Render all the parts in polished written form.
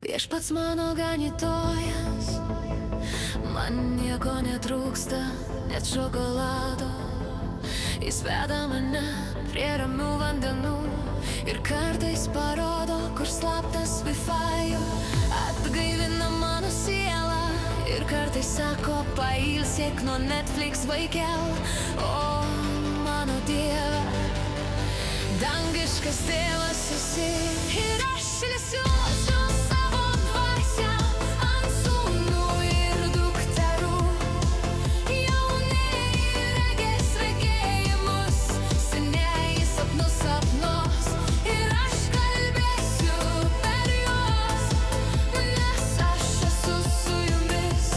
Viešpats mano ganytojas, man nieko netrūksta, net šokolado. Jis veda mane prie ramių vandenų ir kartais parodo, kur slaptas Wi-Fi. Atgaivina mano sielą ir kartais sako, pailsėk nuo Netflix, vaikel. O mano Dieve, dangiškas tėvas esi ir aš ilsiuosiu savo dvasią ant sūnų ir dukterų. Jaunieji regės regėjimus, senieji sapnus sapnos, ir aš kalbėsiu per juos, nes aš esu su jumis.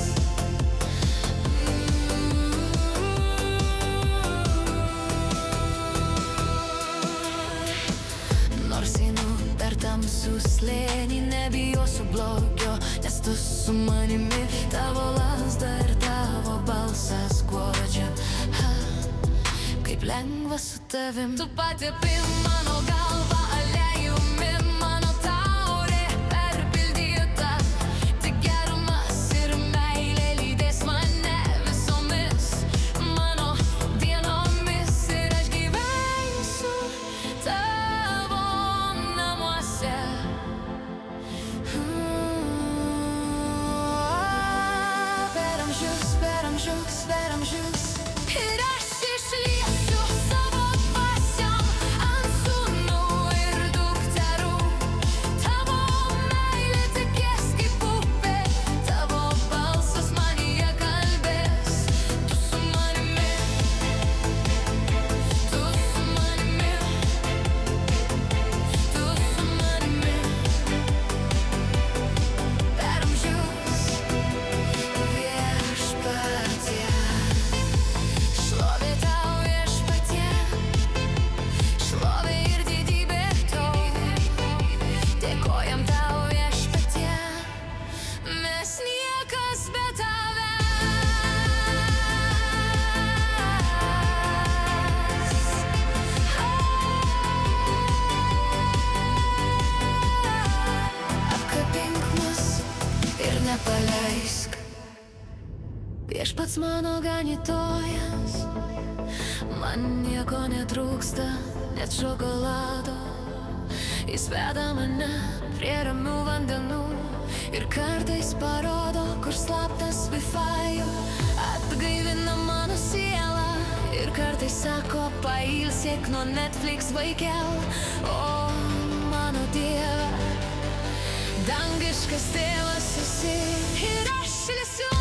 Nors einu per tamsų slėnį, nebijosiu blogio, nes tu su manimi. Tavo lazda ir tavo balsas guodžia. Kaip lengva su tavim. Tu patepi mano galvą aliejumi, mano taurė perpildyta. Tik gerumas ir meilė lydės mane visomis mano dienomis, ir aš gyvensiu tavo namuose. Per amžius, per amžius, per amžius. Ir aš išliesiu savo dvasią ant sūnų ir dukterų. Tavo meilė tekės kaip upė, tavo balsas manyje kalbės. Tu su manimi, tu su manimi, tu su manimi. Per amžius viešpatie, šlovė tau viešpatie, šlovė ir didybė tau. Dėkojam tau viešpatie, mes niekas be tavęs. Apkabink mus ir nepaleisk. Viešpats mano ganytojas, man nieko netrūksta, net šokolado. Jis veda mane prie ramių vandenų ir kartais parodo, kur slaptas Wi-Fi. Atgaivina mano sielą ir kartais sako, pailsėk nuo Netflix, vaikel. O mano Dieve, dangiškas tėvas esi ir aš ilsiuosi